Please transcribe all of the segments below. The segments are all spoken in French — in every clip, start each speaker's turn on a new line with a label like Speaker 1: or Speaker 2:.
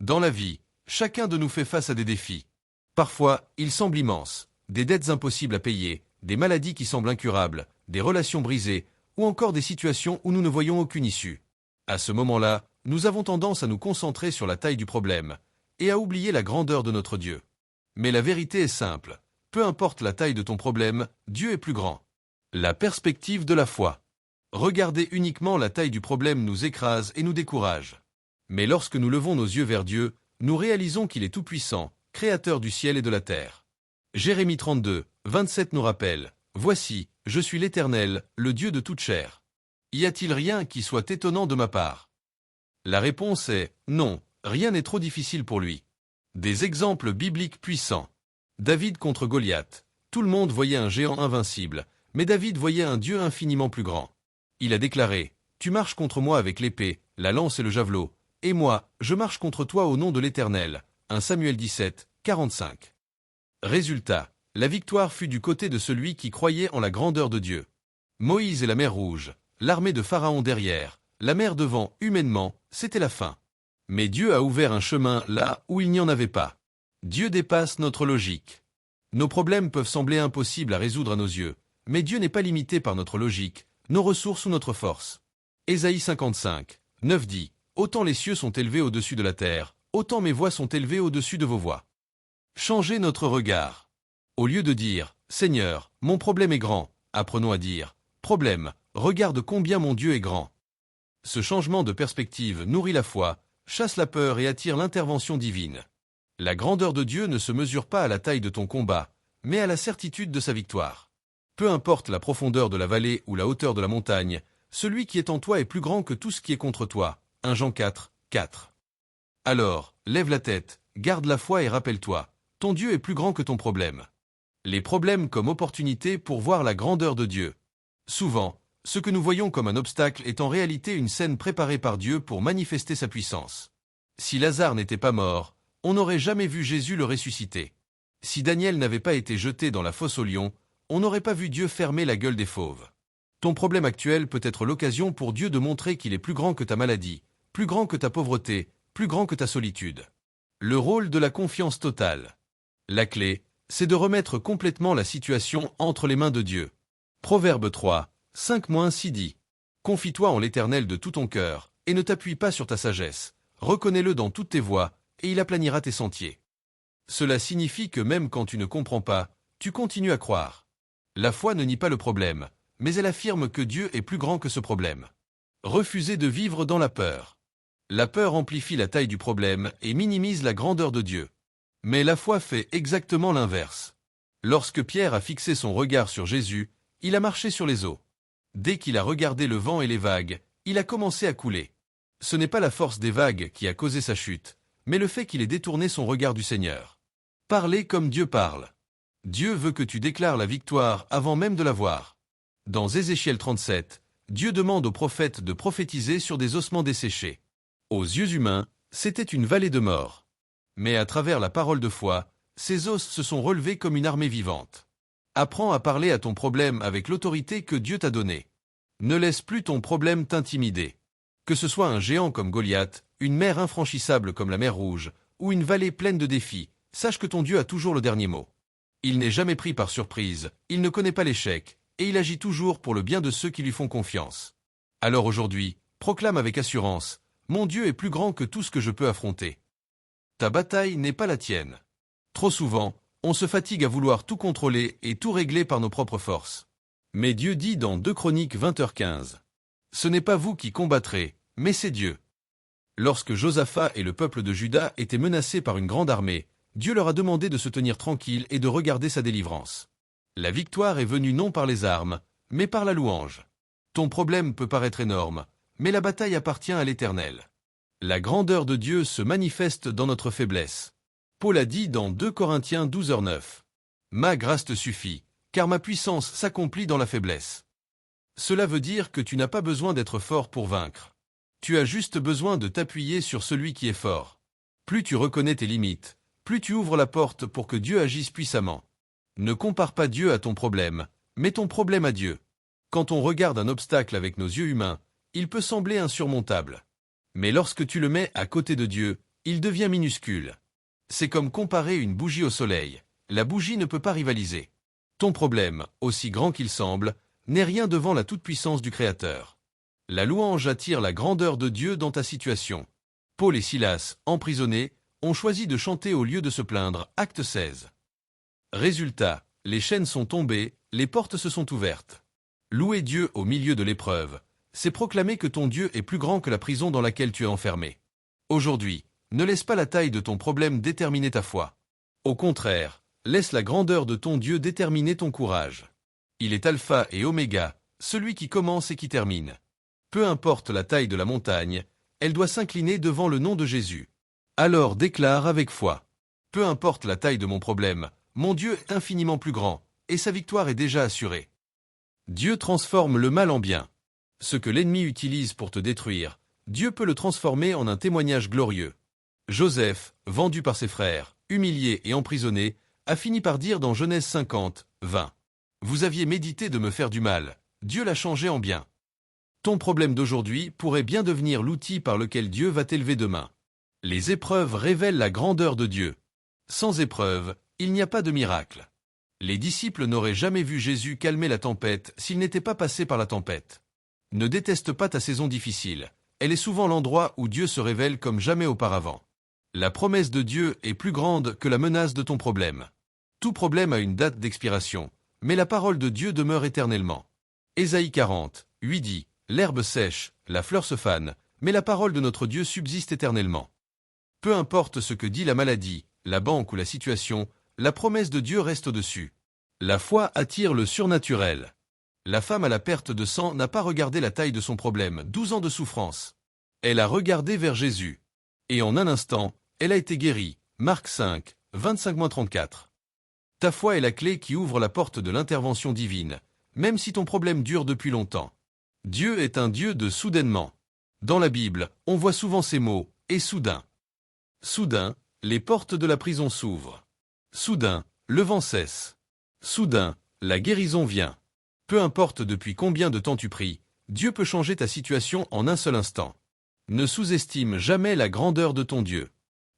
Speaker 1: Dans la vie, chacun de nous fait face à des défis. Parfois, ils semblent immenses, des dettes impossibles à payer, des maladies qui semblent incurables, des relations brisées, ou encore des situations où nous ne voyons aucune issue. À ce moment-là, nous avons tendance à nous concentrer sur la taille du problème, et à oublier la grandeur de notre Dieu. Mais la vérité est simple, peu importe la taille de ton problème, Dieu est plus grand. La perspective de la foi. Regarder uniquement la taille du problème nous écrase et nous décourage. Mais lorsque nous levons nos yeux vers Dieu, nous réalisons qu'il est tout-puissant, créateur du ciel et de la terre. Jérémie 32, 27 nous rappelle « Voici, je suis l'Éternel, le Dieu de toute chair. Y a-t-il rien qui soit étonnant de ma part ?» La réponse est « Non, rien n'est trop difficile pour lui. » Des exemples bibliques puissants. David contre Goliath. Tout le monde voyait un géant invincible, mais David voyait un Dieu infiniment plus grand. Il a déclaré « Tu marches contre moi avec l'épée, la lance et le javelot, et moi, je marche contre toi au nom de l'Éternel. » 1 Samuel 17, 45. Résultat, la victoire fut du côté de celui qui croyait en la grandeur de Dieu. Moïse et la mer Rouge, l'armée de Pharaon derrière, la mer devant, humainement, c'était la fin. Mais Dieu a ouvert un chemin là où il n'y en avait pas. Dieu dépasse notre logique. Nos problèmes peuvent sembler impossibles à résoudre à nos yeux, mais Dieu n'est pas limité par notre logique, nos ressources ou notre force. Ésaïe 55, 9 dit « Autant les cieux sont élevés au-dessus de la terre, autant mes voix sont élevées au-dessus de vos voix. » Changez notre regard. Au lieu de dire « Seigneur, mon problème est grand », apprenons à dire « Problème, regarde combien mon Dieu est grand ». Ce changement de perspective nourrit la foi, chasse la peur et attire l'intervention divine. La grandeur de Dieu ne se mesure pas à la taille de ton combat, mais à la certitude de sa victoire. Peu importe la profondeur de la vallée ou la hauteur de la montagne, celui qui est en toi est plus grand que tout ce qui est contre toi. 1 Jean 4, 4. Alors, lève la tête, garde la foi et rappelle-toi, ton Dieu est plus grand que ton problème. Les problèmes comme opportunité pour voir la grandeur de Dieu. Souvent, ce que nous voyons comme un obstacle est en réalité une scène préparée par Dieu pour manifester sa puissance. Si Lazare n'était pas mort, on n'aurait jamais vu Jésus le ressusciter. Si Daniel n'avait pas été jeté dans la fosse aux lions, on n'aurait pas vu Dieu fermer la gueule des fauves. Ton problème actuel peut être l'occasion pour Dieu de montrer qu'il est plus grand que ta maladie, plus grand que ta pauvreté, plus grand que ta solitude. Le rôle de la confiance totale. La clé, c'est de remettre complètement la situation entre les mains de Dieu. Proverbe 3, 5-6 dit « Confie-toi en l'Éternel de tout ton cœur, et ne t'appuie pas sur ta sagesse. Reconnais-le dans toutes tes voies, et il aplanira tes sentiers. » Cela signifie que même quand tu ne comprends pas, tu continues à croire. La foi ne nie pas le problème, mais elle affirme que Dieu est plus grand que ce problème. Refuser de vivre dans la peur. La peur amplifie la taille du problème et minimise la grandeur de Dieu. Mais la foi fait exactement l'inverse. Lorsque Pierre a fixé son regard sur Jésus, il a marché sur les eaux. Dès qu'il a regardé le vent et les vagues, il a commencé à couler. Ce n'est pas la force des vagues qui a causé sa chute, mais le fait qu'il ait détourné son regard du Seigneur. Parler comme Dieu parle. Dieu veut que tu déclares la victoire avant même de la voir. Dans Ézéchiel 37, Dieu demande aux prophètes de prophétiser sur des ossements desséchés. Aux yeux humains, c'était une vallée de mort. Mais à travers la parole de foi, ces os se sont relevés comme une armée vivante. Apprends à parler à ton problème avec l'autorité que Dieu t'a donnée. Ne laisse plus ton problème t'intimider. Que ce soit un géant comme Goliath, une mer infranchissable comme la mer Rouge, ou une vallée pleine de défis, sache que ton Dieu a toujours le dernier mot. Il n'est jamais pris par surprise, il ne connaît pas l'échec, et il agit toujours pour le bien de ceux qui lui font confiance. Alors aujourd'hui, proclame avec assurance, « Mon Dieu est plus grand que tout ce que je peux affronter. » Ta bataille n'est pas la tienne. Trop souvent, on se fatigue à vouloir tout contrôler et tout régler par nos propres forces. Mais Dieu dit dans 2 Chroniques 20h15, « Ce n'est pas vous qui combattrez, mais c'est Dieu. » Lorsque Josaphat et le peuple de Juda étaient menacés par une grande armée, Dieu leur a demandé de se tenir tranquilles et de regarder sa délivrance. La victoire est venue non par les armes, mais par la louange. Ton problème peut paraître énorme, mais la bataille appartient à l'Éternel. La grandeur de Dieu se manifeste dans notre faiblesse. Paul a dit dans 2 Corinthiens 12h9. « Ma grâce te suffit, car ma puissance s'accomplit dans la faiblesse. » Cela veut dire que tu n'as pas besoin d'être fort pour vaincre. Tu as juste besoin de t'appuyer sur celui qui est fort. Plus tu reconnais tes limites, plus tu ouvres la porte pour que Dieu agisse puissamment. Ne compare pas Dieu à ton problème, mais ton problème à Dieu. Quand on regarde un obstacle avec nos yeux humains, il peut sembler insurmontable. Mais lorsque tu le mets à côté de Dieu, il devient minuscule. C'est comme comparer une bougie au soleil. La bougie ne peut pas rivaliser. Ton problème, aussi grand qu'il semble, n'est rien devant la toute-puissance du Créateur. La louange attire la grandeur de Dieu dans ta situation. Paul et Silas, emprisonnés, ont choisi de chanter au lieu de se plaindre. Acte 16. Résultat, les chaînes sont tombées, les portes se sont ouvertes. Louer Dieu au milieu de l'épreuve, c'est proclamer que ton Dieu est plus grand que la prison dans laquelle tu es enfermé. Aujourd'hui, ne laisse pas la taille de ton problème déterminer ta foi. Au contraire, laisse la grandeur de ton Dieu déterminer ton courage. Il est Alpha et Oméga, celui qui commence et qui termine. Peu importe la taille de la montagne, elle doit s'incliner devant le nom de Jésus. Alors déclare avec foi. Peu importe la taille de mon problème, mon Dieu est infiniment plus grand, et sa victoire est déjà assurée. Dieu transforme le mal en bien. Ce que l'ennemi utilise pour te détruire, Dieu peut le transformer en un témoignage glorieux. Joseph, vendu par ses frères, humilié et emprisonné, a fini par dire dans Genèse 50, 20. Vous aviez médité de me faire du mal, Dieu l'a changé en bien. Ton problème d'aujourd'hui pourrait bien devenir l'outil par lequel Dieu va t'élever demain. Les épreuves révèlent la grandeur de Dieu. Sans épreuve, il n'y a pas de miracle. Les disciples n'auraient jamais vu Jésus calmer la tempête s'il n'était pas passé par la tempête. Ne déteste pas ta saison difficile. Elle est souvent l'endroit où Dieu se révèle comme jamais auparavant. La promesse de Dieu est plus grande que la menace de ton problème. Tout problème a une date d'expiration, mais la parole de Dieu demeure éternellement. Ésaïe 40, 8 dit, « L'herbe sèche, la fleur se fane, mais la parole de notre Dieu subsiste éternellement. » Peu importe ce que dit la maladie, la banque ou la situation, la promesse de Dieu reste au-dessus. La foi attire le surnaturel. La femme à la perte de sang n'a pas regardé la taille de son problème, 12 ans de souffrance. Elle a regardé vers Jésus. Et en un instant, elle a été guérie. Marc 5, 25-34. Ta foi est la clé qui ouvre la porte de l'intervention divine, même si ton problème dure depuis longtemps. Dieu est un Dieu de soudainement. Dans la Bible, on voit souvent ces mots, et soudain. Soudain, les portes de la prison s'ouvrent. Soudain, le vent cesse. Soudain, la guérison vient. Peu importe depuis combien de temps tu pries, Dieu peut changer ta situation en un seul instant. Ne sous-estime jamais la grandeur de ton Dieu.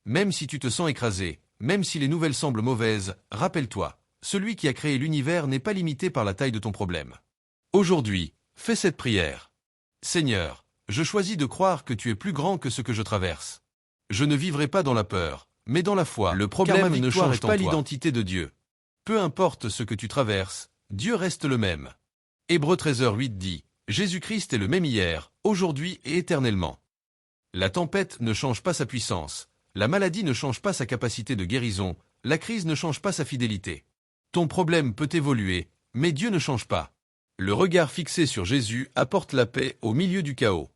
Speaker 1: Même si tu te sens écrasé, même si les nouvelles semblent mauvaises, rappelle-toi, celui qui a créé l'univers n'est pas limité par la taille de ton problème. Aujourd'hui, fais cette prière. Seigneur, je choisis de croire que tu es plus grand que ce que je traverse. Je ne vivrai pas dans la peur, mais dans la foi. Le problème ne change pas l'identité de Dieu. Peu importe ce que tu traverses, Dieu reste le même. Hébreux 13h8 dit, Jésus-Christ est le même hier, aujourd'hui et éternellement. La tempête ne change pas sa puissance, la maladie ne change pas sa capacité de guérison, la crise ne change pas sa fidélité. Ton problème peut évoluer, mais Dieu ne change pas. Le regard fixé sur Jésus apporte la paix au milieu du chaos.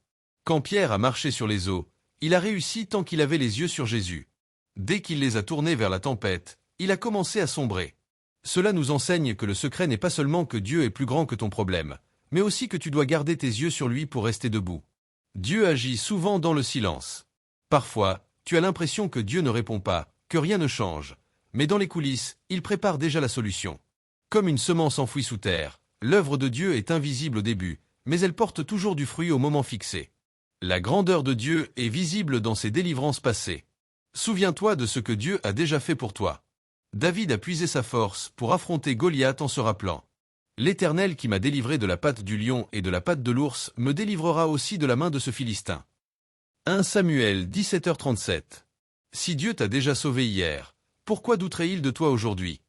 Speaker 1: Quand Pierre a marché sur les eaux, il a réussi tant qu'il avait les yeux sur Jésus. Dès qu'il les a tournés vers la tempête, il a commencé à sombrer. Cela nous enseigne que le secret n'est pas seulement que Dieu est plus grand que ton problème, mais aussi que tu dois garder tes yeux sur lui pour rester debout. Dieu agit souvent dans le silence. Parfois, tu as l'impression que Dieu ne répond pas, que rien ne change, mais dans les coulisses, il prépare déjà la solution. Comme une semence enfouie sous terre, l'œuvre de Dieu est invisible au début, mais elle porte toujours du fruit au moment fixé. La grandeur de Dieu est visible dans ses délivrances passées. Souviens-toi de ce que Dieu a déjà fait pour toi. David a puisé sa force pour affronter Goliath en se rappelant. L'Éternel qui m'a délivré de la patte du lion et de la patte de l'ours me délivrera aussi de la main de ce Philistin. 1 Samuel 17h37. Si Dieu t'a déjà sauvé hier, pourquoi douterait-il de toi aujourd'hui?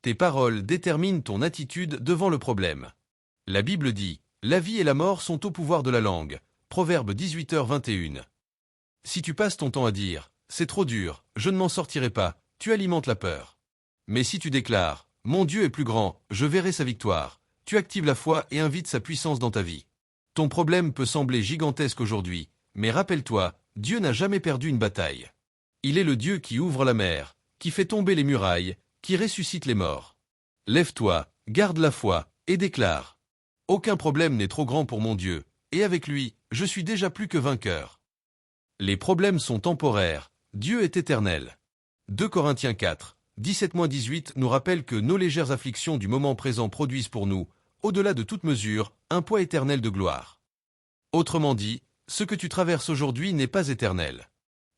Speaker 1: Tes paroles déterminent ton attitude devant le problème. La Bible dit, la vie et la mort sont au pouvoir de la langue. Proverbe 18h21. Si tu passes ton temps à dire, c'est trop dur, je ne m'en sortirai pas, tu alimentes la peur. Mais si tu déclares, mon Dieu est plus grand, je verrai sa victoire, tu actives la foi et invites sa puissance dans ta vie. Ton problème peut sembler gigantesque aujourd'hui, mais rappelle-toi, Dieu n'a jamais perdu une bataille. Il est le Dieu qui ouvre la mer, qui fait tomber les murailles, qui ressuscite les morts. Lève-toi, garde la foi, et déclare. Aucun problème n'est trop grand pour mon Dieu, et avec lui, je suis déjà plus que vainqueur. Les problèmes sont temporaires, Dieu est éternel. 2 Corinthiens 4, 17-18 nous rappelle que nos légères afflictions du moment présent produisent pour nous, au-delà de toute mesure, un poids éternel de gloire. Autrement dit, ce que tu traverses aujourd'hui n'est pas éternel.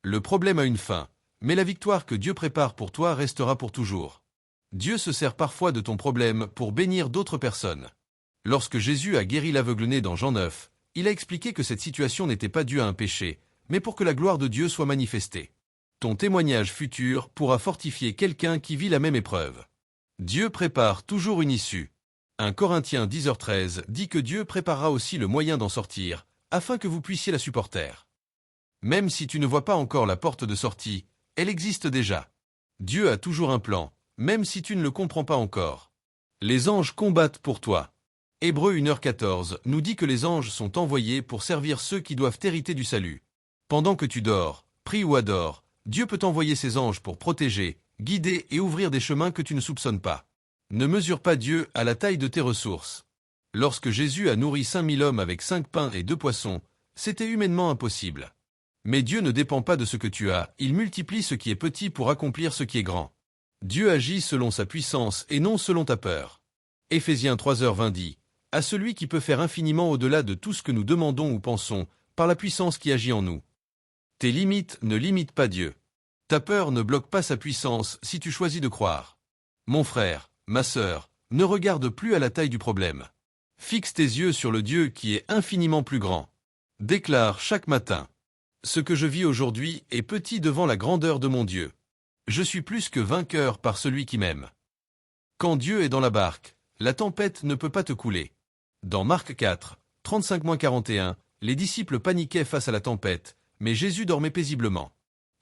Speaker 1: Le problème a une fin, mais la victoire que Dieu prépare pour toi restera pour toujours. Dieu se sert parfois de ton problème pour bénir d'autres personnes. Lorsque Jésus a guéri l'aveugle-né dans Jean 9, il a expliqué que cette situation n'était pas due à un péché, mais pour que la gloire de Dieu soit manifestée. Ton témoignage futur pourra fortifier quelqu'un qui vit la même épreuve. Dieu prépare toujours une issue. 1 Corinthiens 10h13 dit que Dieu préparera aussi le moyen d'en sortir, afin que vous puissiez la supporter. Même si tu ne vois pas encore la porte de sortie, elle existe déjà. Dieu a toujours un plan, même si tu ne le comprends pas encore. Les anges combattent pour toi. Hébreux 1h14 nous dit que les anges sont envoyés pour servir ceux qui doivent hériter du salut. Pendant que tu dors, pries ou adores, Dieu peut envoyer ses anges pour protéger, guider et ouvrir des chemins que tu ne soupçonnes pas. Ne mesure pas Dieu à la taille de tes ressources. Lorsque Jésus a nourri 5000 hommes avec 5 pains et 2 poissons, c'était humainement impossible. Mais Dieu ne dépend pas de ce que tu as, il multiplie ce qui est petit pour accomplir ce qui est grand. Dieu agit selon sa puissance et non selon ta peur. Éphésiens 3h20 dit, « À celui qui peut faire infiniment au-delà de tout ce que nous demandons ou pensons, par la puissance qui agit en nous. » Tes limites ne limitent pas Dieu. Ta peur ne bloque pas sa puissance si tu choisis de croire. Mon frère, ma sœur, ne regarde plus à la taille du problème. Fixe tes yeux sur le Dieu qui est infiniment plus grand. Déclare chaque matin. Ce que je vis aujourd'hui est petit devant la grandeur de mon Dieu. Je suis plus que vainqueur par celui qui m'aime. Quand Dieu est dans la barque, la tempête ne peut pas te couler. Dans Marc 4, 35-41, les disciples paniquaient face à la tempête, mais Jésus dormait paisiblement.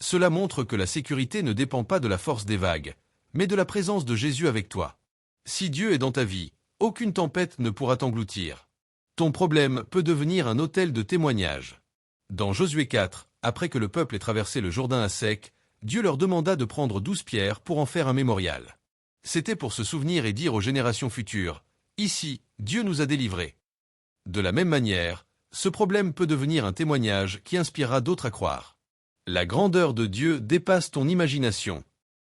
Speaker 1: Cela montre que la sécurité ne dépend pas de la force des vagues, mais de la présence de Jésus avec toi. Si Dieu est dans ta vie, aucune tempête ne pourra t'engloutir. Ton problème peut devenir un autel de témoignage. Dans Josué 4, après que le peuple ait traversé le Jourdain à sec, Dieu leur demanda de prendre 12 pierres pour en faire un mémorial. C'était pour se souvenir et dire aux générations futures, « Ici, Dieu nous a délivrés. » De la même manière, ce problème peut devenir un témoignage qui inspirera d'autres à croire. La grandeur de Dieu dépasse ton imagination.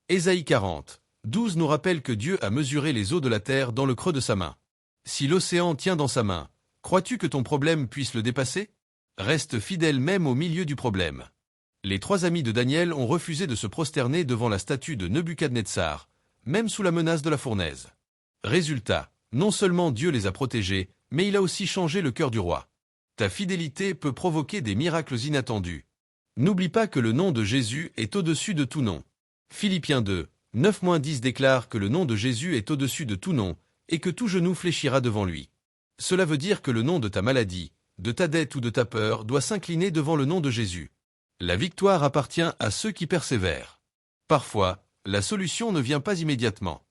Speaker 1: Ésaïe 40, 12 nous rappelle que Dieu a mesuré les eaux de la terre dans le creux de sa main. Si l'océan tient dans sa main, crois-tu que ton problème puisse le dépasser? Reste fidèle même au milieu du problème. Les 3 amis de Daniel ont refusé de se prosterner devant la statue de Nebuchadnezzar, même sous la menace de la fournaise. Résultat, non seulement Dieu les a protégés, mais il a aussi changé le cœur du roi. Ta fidélité peut provoquer des miracles inattendus. N'oublie pas que le nom de Jésus est au-dessus de tout nom. Philippiens 2, 9-10 déclare que le nom de Jésus est au-dessus de tout nom, et que tout genou fléchira devant lui. Cela veut dire que le nom de ta maladie, de ta dette ou de ta peur doit s'incliner devant le nom de Jésus. La victoire appartient à ceux qui persévèrent. Parfois, la solution ne vient pas immédiatement.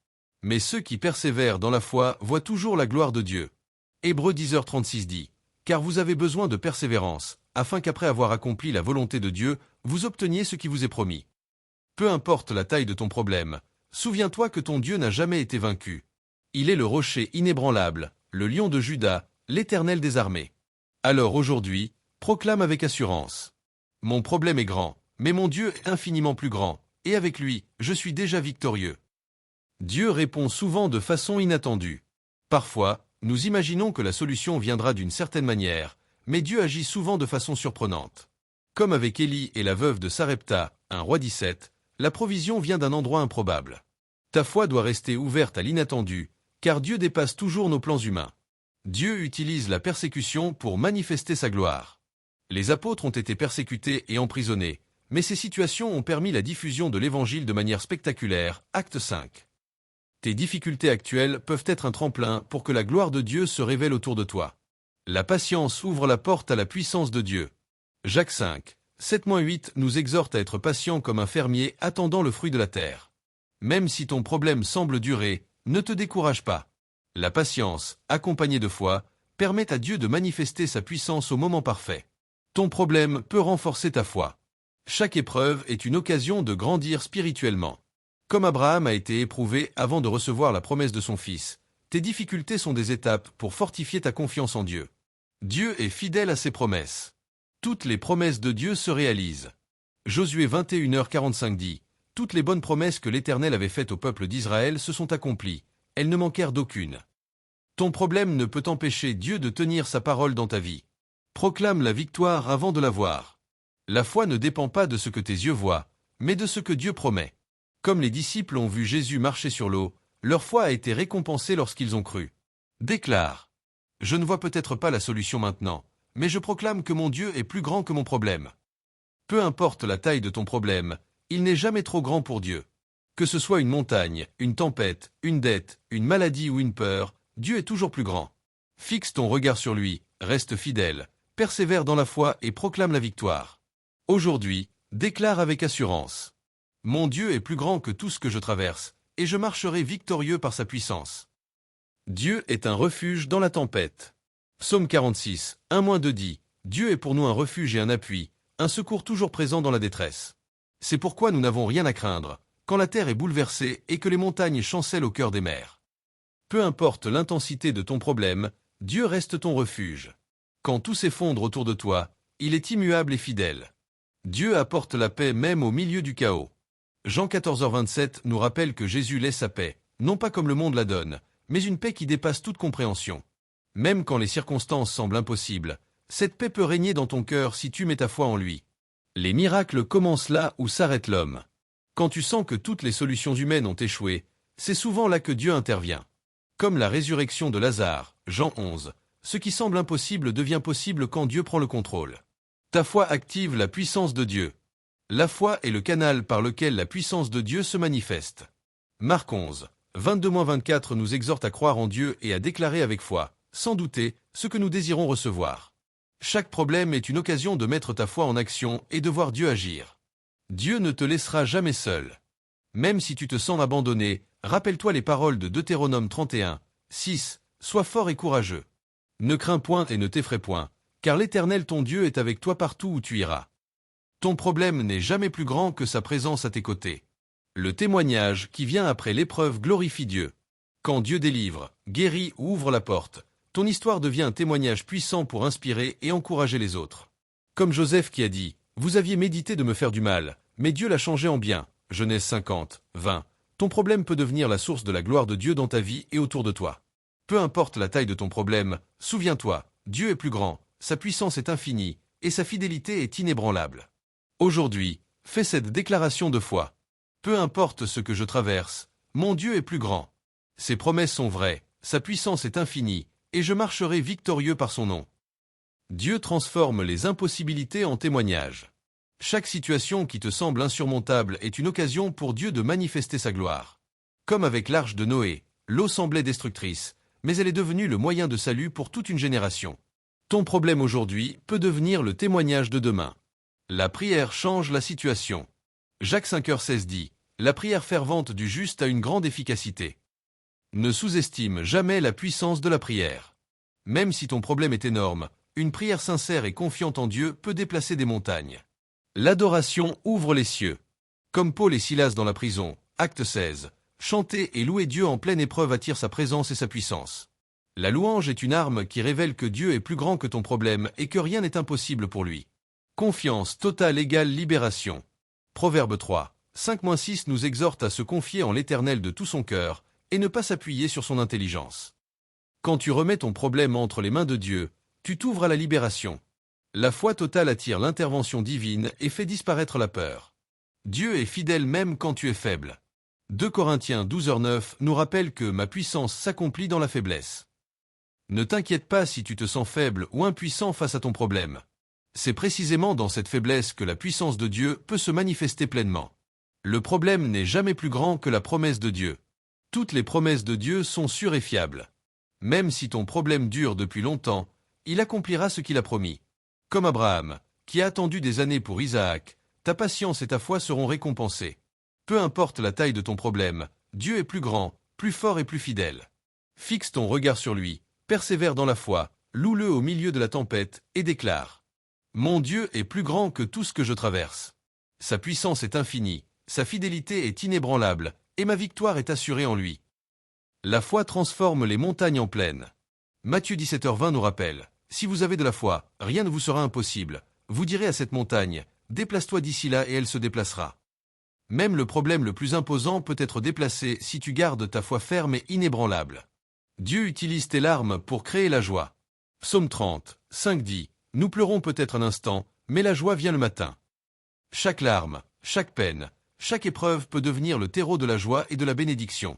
Speaker 1: Mais ceux qui persévèrent dans la foi voient toujours la gloire de Dieu. Hébreux 10h36 dit, « Car vous avez besoin de persévérance, afin qu'après avoir accompli la volonté de Dieu, vous obteniez ce qui vous est promis. » Peu importe la taille de ton problème, souviens-toi que ton Dieu n'a jamais été vaincu. Il est le rocher inébranlable, le lion de Juda, l'Éternel des armées. Alors aujourd'hui, proclame avec assurance. Mon problème est grand, mais mon Dieu est infiniment plus grand, et avec lui, je suis déjà victorieux. Dieu répond souvent de façon inattendue. Parfois, nous imaginons que la solution viendra d'une certaine manière, mais Dieu agit souvent de façon surprenante. Comme avec Élie et la veuve de Sarepta, 1 Roi 17, la provision vient d'un endroit improbable. Ta foi doit rester ouverte à l'inattendu, car Dieu dépasse toujours nos plans humains. Dieu utilise la persécution pour manifester sa gloire. Les apôtres ont été persécutés et emprisonnés, mais ces situations ont permis la diffusion de l'Évangile de manière spectaculaire, Acte 5. Tes difficultés actuelles peuvent être un tremplin pour que la gloire de Dieu se révèle autour de toi. La patience ouvre la porte à la puissance de Dieu. Jacques 5, 7-8 nous exhorte à être patient comme un fermier attendant le fruit de la terre. Même si ton problème semble durer, ne te décourage pas. La patience, accompagnée de foi, permet à Dieu de manifester sa puissance au moment parfait. Ton problème peut renforcer ta foi. Chaque épreuve est une occasion de grandir spirituellement. Comme Abraham a été éprouvé avant de recevoir la promesse de son fils, tes difficultés sont des étapes pour fortifier ta confiance en Dieu. Dieu est fidèle à ses promesses. Toutes les promesses de Dieu se réalisent. Josué 21h45 dit, « Toutes les bonnes promesses que l'Éternel avait faites au peuple d'Israël se sont accomplies. Elles ne manquèrent d'aucune. » Ton problème ne peut empêcher Dieu de tenir sa parole dans ta vie. Proclame la victoire avant de la voir. La foi ne dépend pas de ce que tes yeux voient, mais de ce que Dieu promet. Comme les disciples ont vu Jésus marcher sur l'eau, leur foi a été récompensée lorsqu'ils ont cru. Déclare. Je ne vois peut-être pas la solution maintenant, mais je proclame que mon Dieu est plus grand que mon problème. Peu importe la taille de ton problème, il n'est jamais trop grand pour Dieu. Que ce soit une montagne, une tempête, une dette, une maladie ou une peur, Dieu est toujours plus grand. Fixe ton regard sur lui, reste fidèle, persévère dans la foi et proclame la victoire. Aujourd'hui, déclare avec assurance. Mon Dieu est plus grand que tout ce que je traverse, et je marcherai victorieux par sa puissance. Dieu est un refuge dans la tempête. Psaume 46, 1-2 dit, Dieu est pour nous un refuge et un appui, un secours toujours présent dans la détresse. C'est pourquoi nous n'avons rien à craindre, quand la terre est bouleversée et que les montagnes chancellent au cœur des mers. Peu importe l'intensité de ton problème, Dieu reste ton refuge. Quand tout s'effondre autour de toi, il est immuable et fidèle. Dieu apporte la paix même au milieu du chaos. Jean 14h27 nous rappelle que Jésus laisse sa paix, non pas comme le monde la donne, mais une paix qui dépasse toute compréhension. Même quand les circonstances semblent impossibles, cette paix peut régner dans ton cœur si tu mets ta foi en lui. Les miracles commencent là où s'arrête l'homme. Quand tu sens que toutes les solutions humaines ont échoué, c'est souvent là que Dieu intervient. Comme la résurrection de Lazare, Jean 11, ce qui semble impossible devient possible quand Dieu prend le contrôle. Ta foi active la puissance de Dieu. La foi est le canal par lequel la puissance de Dieu se manifeste. Marc 11, 22-24 nous exhorte à croire en Dieu et à déclarer avec foi, sans douter, ce que nous désirons recevoir. Chaque problème est une occasion de mettre ta foi en action et de voir Dieu agir. Dieu ne te laissera jamais seul. Même si tu te sens abandonné, rappelle-toi les paroles de Deutéronome 31, 6, sois fort et courageux. Ne crains point et ne t'effraie point, car l'Éternel ton Dieu est avec toi partout où tu iras. Ton problème n'est jamais plus grand que sa présence à tes côtés. Le témoignage qui vient après l'épreuve glorifie Dieu. Quand Dieu délivre, guérit ou ouvre la porte, ton histoire devient un témoignage puissant pour inspirer et encourager les autres. Comme Joseph qui a dit, « Vous aviez médité de me faire du mal, mais Dieu l'a changé en bien. » Genèse 50, 20. Ton problème peut devenir la source de la gloire de Dieu dans ta vie et autour de toi. Peu importe la taille de ton problème, souviens-toi, Dieu est plus grand, sa puissance est infinie, et sa fidélité est inébranlable. Aujourd'hui, fais cette déclaration de foi. Peu importe ce que je traverse, mon Dieu est plus grand. Ses promesses sont vraies, sa puissance est infinie, et je marcherai victorieux par son nom. Dieu transforme les impossibilités en témoignages. Chaque situation qui te semble insurmontable est une occasion pour Dieu de manifester sa gloire. Comme avec l'arche de Noé, l'eau semblait destructrice, mais elle est devenue le moyen de salut pour toute une génération. Ton problème aujourd'hui peut devenir le témoignage de demain. La prière change la situation. Jacques 5h16 dit, « La prière fervente du juste a une grande efficacité. » Ne sous-estime jamais la puissance de la prière. Même si ton problème est énorme, une prière sincère et confiante en Dieu peut déplacer des montagnes. L'adoration ouvre les cieux. Comme Paul et Silas dans la prison, acte 16, chanter et louer Dieu en pleine épreuve attire sa présence et sa puissance. La louange est une arme qui révèle que Dieu est plus grand que ton problème et que rien n'est impossible pour lui. Confiance totale égale libération. Proverbe 3, 5-6 nous exhorte à se confier en l'Éternel de tout son cœur et ne pas s'appuyer sur son intelligence. Quand tu remets ton problème entre les mains de Dieu, tu t'ouvres à la libération. La foi totale attire l'intervention divine et fait disparaître la peur. Dieu est fidèle même quand tu es faible. 2 Corinthiens 12h9 nous rappelle que ma puissance s'accomplit dans la faiblesse. Ne t'inquiète pas si tu te sens faible ou impuissant face à ton problème. C'est précisément dans cette faiblesse que la puissance de Dieu peut se manifester pleinement. Le problème n'est jamais plus grand que la promesse de Dieu. Toutes les promesses de Dieu sont sûres et fiables. Même si ton problème dure depuis longtemps, il accomplira ce qu'il a promis. Comme Abraham, qui a attendu des années pour Isaac, ta patience et ta foi seront récompensées. Peu importe la taille de ton problème, Dieu est plus grand, plus fort et plus fidèle. Fixe ton regard sur lui, persévère dans la foi, loue-le au milieu de la tempête et déclare. Mon Dieu est plus grand que tout ce que je traverse. Sa puissance est infinie, sa fidélité est inébranlable, et ma victoire est assurée en lui. La foi transforme les montagnes en plaine. Matthieu 17h20 nous rappelle, si vous avez de la foi, rien ne vous sera impossible. Vous direz à cette montagne, déplace-toi d'ici là et elle se déplacera. Même le problème le plus imposant peut être déplacé si tu gardes ta foi ferme et inébranlable. Dieu utilise tes larmes pour créer la joie. Psaume 30, 5 dit, nous pleurons peut-être un instant, mais la joie vient le matin. Chaque larme, chaque peine, chaque épreuve peut devenir le terreau de la joie et de la bénédiction.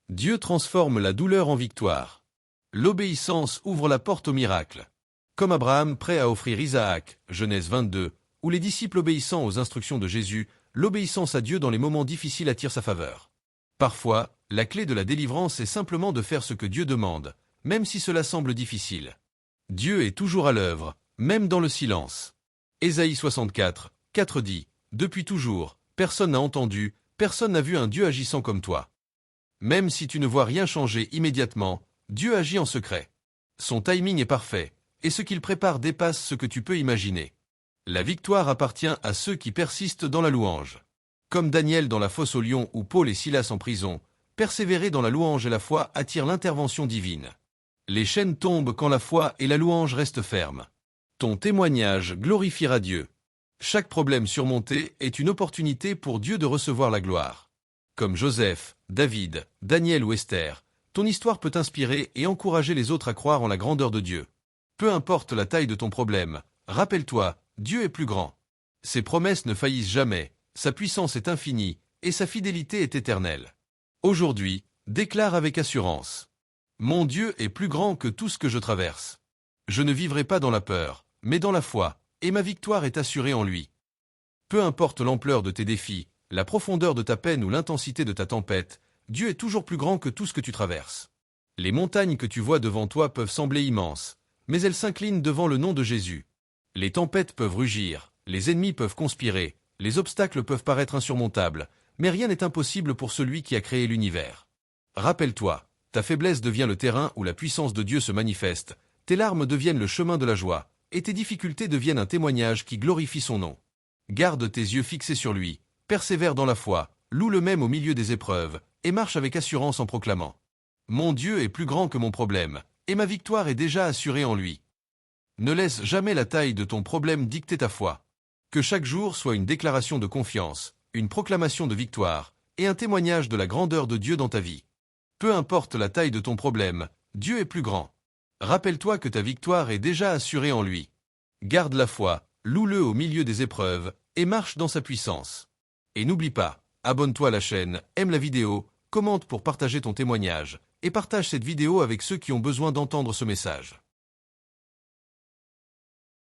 Speaker 1: Dieu transforme la douleur en victoire. L'obéissance ouvre la porte au miracle. Comme Abraham prêt à offrir Isaac, Genèse 22, ou les disciples obéissant aux instructions de Jésus, l'obéissance à Dieu dans les moments difficiles attire sa faveur. Parfois, la clé de la délivrance est simplement de faire ce que Dieu demande, même si cela semble difficile. Dieu est toujours à l'œuvre, même dans le silence. Ésaïe 64, 4 dit, « Depuis toujours, personne n'a entendu, personne n'a vu un Dieu agissant comme toi. » Même si tu ne vois rien changer immédiatement, Dieu agit en secret. Son timing est parfait, et ce qu'il prépare dépasse ce que tu peux imaginer. La victoire appartient à ceux qui persistent dans la louange. Comme Daniel dans la fosse aux lions ou Paul et Silas en prison, persévérer dans la louange et la foi attire l'intervention divine. Les chaînes tombent quand la foi et la louange restent fermes. Ton témoignage glorifiera Dieu. Chaque problème surmonté est une opportunité pour Dieu de recevoir la gloire. Comme Joseph, David, Daniel ou Esther, ton histoire peut inspirer et encourager les autres à croire en la grandeur de Dieu. Peu importe la taille de ton problème, rappelle-toi, Dieu est plus grand. Ses promesses ne faillissent jamais, sa puissance est infinie, et sa fidélité est éternelle. Aujourd'hui, déclare avec assurance. Mon Dieu est plus grand que tout ce que je traverse. Je ne vivrai pas dans la peur, mais dans la foi, et ma victoire est assurée en lui. Peu importe l'ampleur de tes défis, la profondeur de ta peine ou l'intensité de ta tempête, Dieu est toujours plus grand que tout ce que tu traverses. Les montagnes que tu vois devant toi peuvent sembler immenses, mais elles s'inclinent devant le nom de Jésus. Les tempêtes peuvent rugir, les ennemis peuvent conspirer, les obstacles peuvent paraître insurmontables, mais rien n'est impossible pour celui qui a créé l'univers. Rappelle-toi, ta faiblesse devient le terrain où la puissance de Dieu se manifeste, tes larmes deviennent le chemin de la joie, et tes difficultés deviennent un témoignage qui glorifie son nom. Garde tes yeux fixés sur lui, persévère dans la foi, loue-le même au milieu des épreuves, et marche avec assurance en proclamant. Mon Dieu est plus grand que mon problème, et ma victoire est déjà assurée en lui. Ne laisse jamais la taille de ton problème dicter ta foi. Que chaque jour soit une déclaration de confiance, une proclamation de victoire, et un témoignage de la grandeur de Dieu dans ta vie. Peu importe la taille de ton problème, Dieu est plus grand. Rappelle-toi que ta victoire est déjà assurée en lui. Garde la foi, loue-le au milieu des épreuves, et marche dans sa puissance. Et n'oublie pas, abonne-toi à la chaîne, aime la vidéo, commente pour partager ton témoignage, et partage cette vidéo avec ceux qui ont besoin d'entendre ce message.